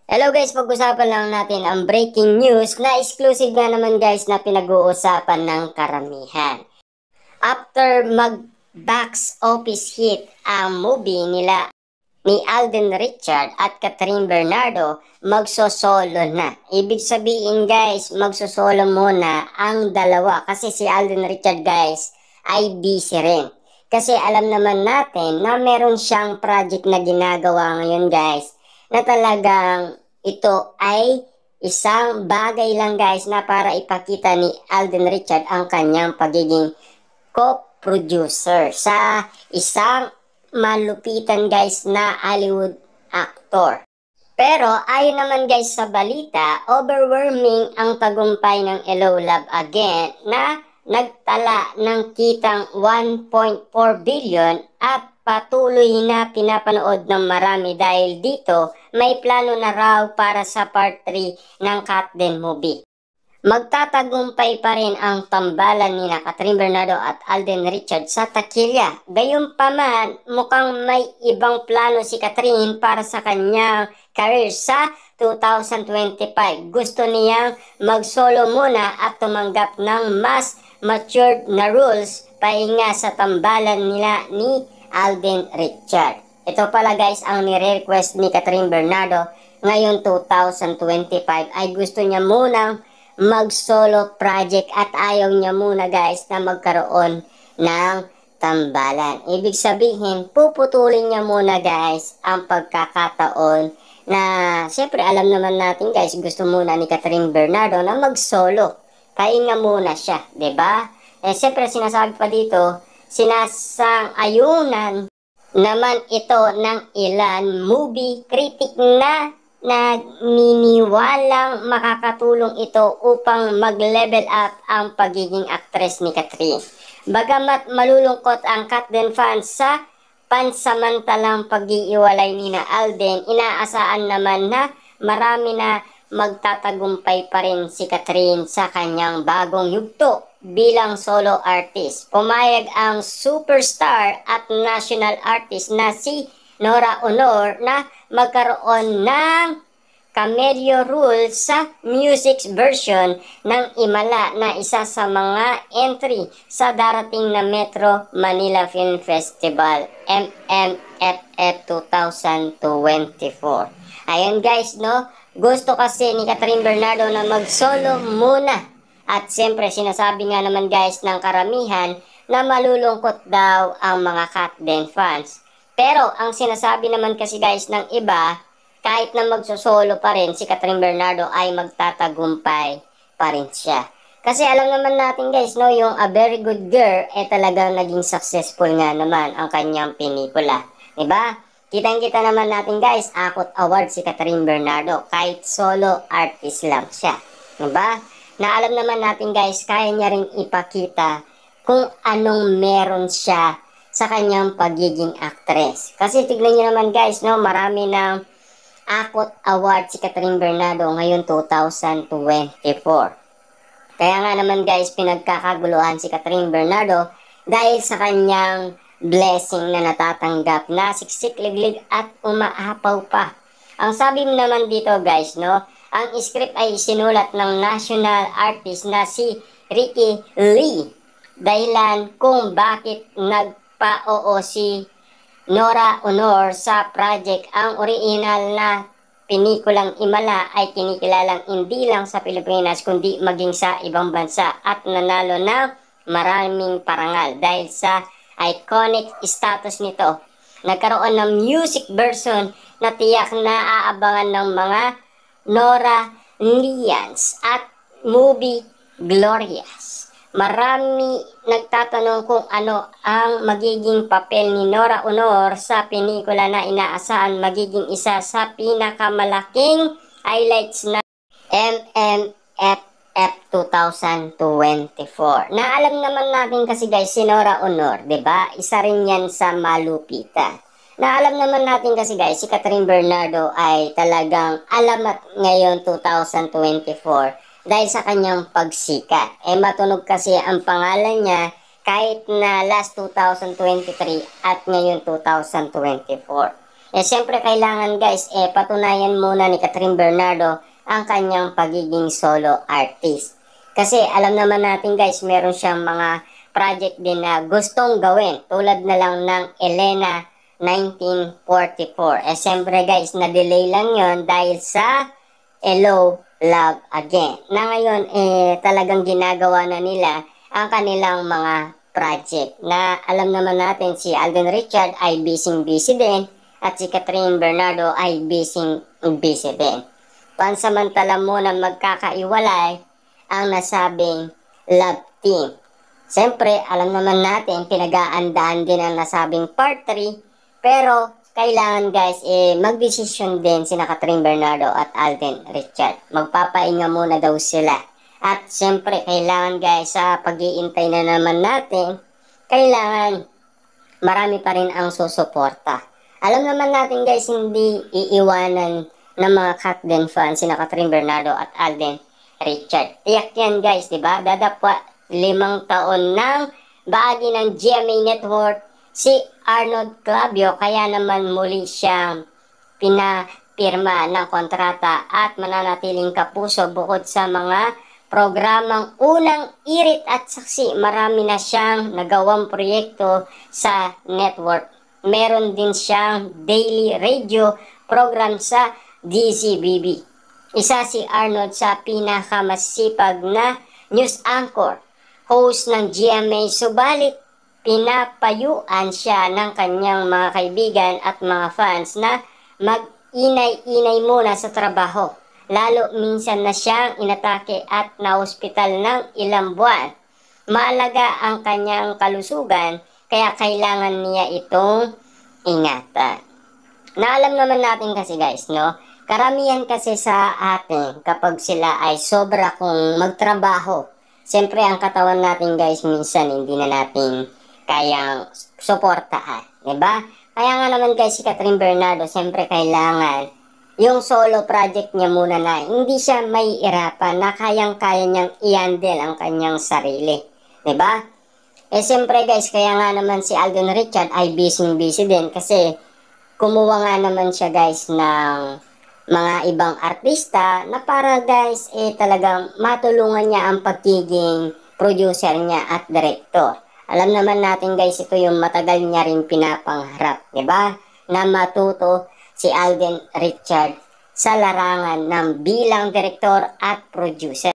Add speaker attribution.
Speaker 1: Hello guys, pag-usapan lang natin ang breaking news na exclusive nga naman guys na pinag-uusapan ng karamihan. After mag-box office hit ang movie nila ni Alden Richard at Catherine Bernardo, magso-solo na. Ibig sabihin guys, magso-solo muna ang dalawa kasi si Alden Richard guys ay busy rin. Kasi alam naman natin na meron siyang project na ginagawa ngayon guys na talagang ito ay isang bagay lang guys na para ipakita ni Alden Richard ang kanyang pagiging co-producer sa isang malupitan guys na Hollywood actor. Pero ayon naman guys sa balita, overwhelming ang tagumpay ng Hello Love Again na nagtala ng kitang 1.4 billion at patuloy na pinapanood ng marami dahil dito may plano na raw para sa part 3 ng Cat Den movie. Magtatagumpay pa rin ang tambalan ni Catherine Bernardo at Alden Richard sa takilya. Gayunpaman, mukhang may ibang plano si Catherine para sa kanyang career sa 2025. Gusto niyang mag-solo muna at tumanggap ng mas matured na rules pahinga sa tambalan nila ni Alden Richard. Ito pala guys ang nire-request ni Catherine Bernardo ngayon 2025 ay gusto niya munang mag-solo project at ayaw niya muna guys na magkaroon ng tambalan. Ibig sabihin, puputulin niya muna guys ang pagkakataon na siyempre alam naman natin guys, gusto muna ni Catherine Bernardo na mag-solo. Pahinga muna siya, 'di ba? Siyempre sinasabi pa dito, sinasang-ayunan naman ito ng ilan movie critic na naniniwalang makakatulong ito upang mag-level up ang pagiging actress ni Catherine. Bagamat malulungkot ang Cat Den fans sa pansamantalang pag-iiwalay ni na Alden, inaasahan naman na marami na magtatagumpay pa rin si Catherine sa kanyang bagong yugto bilang solo artist. Pumayag ang superstar at national artist na si Nora Honor na magkaroon ng cameo role sa music version ng Imala na isa sa mga entry sa darating na Metro Manila Film Festival MMFF 2024. Ayun guys, no? Gusto kasi ni Catherine Bernardo na mag-solo muna. At siyempre sinasabi nga naman guys ng karamihan na malulungkot daw ang mga Cat Den fans. Pero ang sinasabi naman kasi guys ng iba, kahit na magsosolo pa rin si Catherine Bernardo ay magtatagumpay pa rin siya. Kasi alam naman natin guys, no, yung A Very Good Girl talagang naging successful nga naman ang kanyang pelikula. Diba? Kitang-kita naman natin guys, akot award si Catherine Bernardo kahit solo artist lang siya. Diba? Na alam naman natin guys, kaya niya rin ipakita kung anong meron siya sa kanyang pagiging actress. Kasi tignan niyo naman guys, no, marami ng akot award si Catherine Bernardo ngayon 2024. Kaya nga naman guys, pinagkakaguluhan si Catherine Bernardo dahil sa kanyang blessing na natatanggap na siksik-liglig at umaapaw pa. Ang sabi naman dito guys, no, ang script ay sinulat ng national artist na si Ricky Lee. Dahilan kung bakit nagpa-oo si Nora Honor sa project. Ang original na pinikulang Imala ay kinikilalang hindi lang sa Pilipinas kundi maging sa ibang bansa at nanalo ng maraming parangal dahil sa iconic status nito. Nagkaroon ng music version na tiyak na aabangan ng mga Nora Lians at movie Glorious. Marami nagtatanong kung ano ang magiging papel ni Nora Honor sa pelikula na inaasahan magiging isa sa pinakamalaking highlights na MMFF 2024. Na alam naman natin kasi guys si Nora Honor, 'di ba? Isa rin 'yan sa malupitan. Na alam naman natin kasi guys si Catherine Bernardo ay talagang alamat ngayon 2024. Dahil sa kanyang pagsikat. Matunog kasi ang pangalan niya kahit na last 2023 at ngayon 2024. Siyempre kailangan guys, patunayan muna ni Catherine Bernardo ang kanyang pagiging solo artist. Kasi alam naman natin guys, meron siyang mga project din na gustong gawin. Tulad na lang ng Elena 1944. Siyempre guys, na-delay lang yon dahil sa Hello, Love Again. Na ngayon, talagang ginagawa na nila ang kanilang mga project. Na alam naman natin si Alden Richard ay busy din at si Catherine Bernardo ay busy din. Pansamantala muna magkakaiwalay ang nasabing love team. Siyempre, alam naman natin, pinag-aandaan din ang nasabing part 3, pero kailangan guys, magdesisyon din sina Catherine Bernardo at Alden Richard. Magpapahinga muna daw sila. At siyempre, kailangan guys, sa pag-iintay na naman natin, kailangan marami pa rin ang susuporta. Alam naman natin guys, hindi iiwanan ng mga Katden fans sina Catherine Bernardo at Alden Richard. Tiyak yan guys, diba? Dadapwa 5 taon ng bahagi ng GMA Network si Arnold Clavio, kaya naman muli siyang pinapirma ng kontrata at mananatiling kapuso bukod sa mga programang unang irit at saksi. Marami na siyang nagawang proyekto sa network. Meron din siyang daily radio program sa DCBB. Isa si Arnold sa pinakamasipag na news anchor, host ng GMA, subalit pinapayuan siya ng kanyang mga kaibigan at mga fans na mag-inay-inay muna sa trabaho. Lalo minsan na siyang inatake at na-hospital ng ilang buwan. Maalaga ang kanyang kalusugan, kaya kailangan niya itong ingatan. Naalam naman natin kasi guys, no? Karamihan kasi sa atin kapag sila ay sobra kung magtrabaho. Siyempre ang katawan natin guys, minsan hindi na natin kayang suportahan, diba? Kaya nga naman guys, si Catherine Bernardo, siyempre kailangan yung solo project niya muna na hindi siya may irapan, na kayang-kaya niyang i-handle ang kanyang sarili, diba? Siyempre guys, kaya nga naman si Alden Richard ay busy din kasi kumuha nga naman siya guys ng mga ibang artista na para guys talagang matulungan niya ang pagiging producer niya at director. Alam naman natin guys, ito yung matagal niya rin pinapangarap, di ba? Na matuto si Alden Richard sa larangan ng bilang director at producer.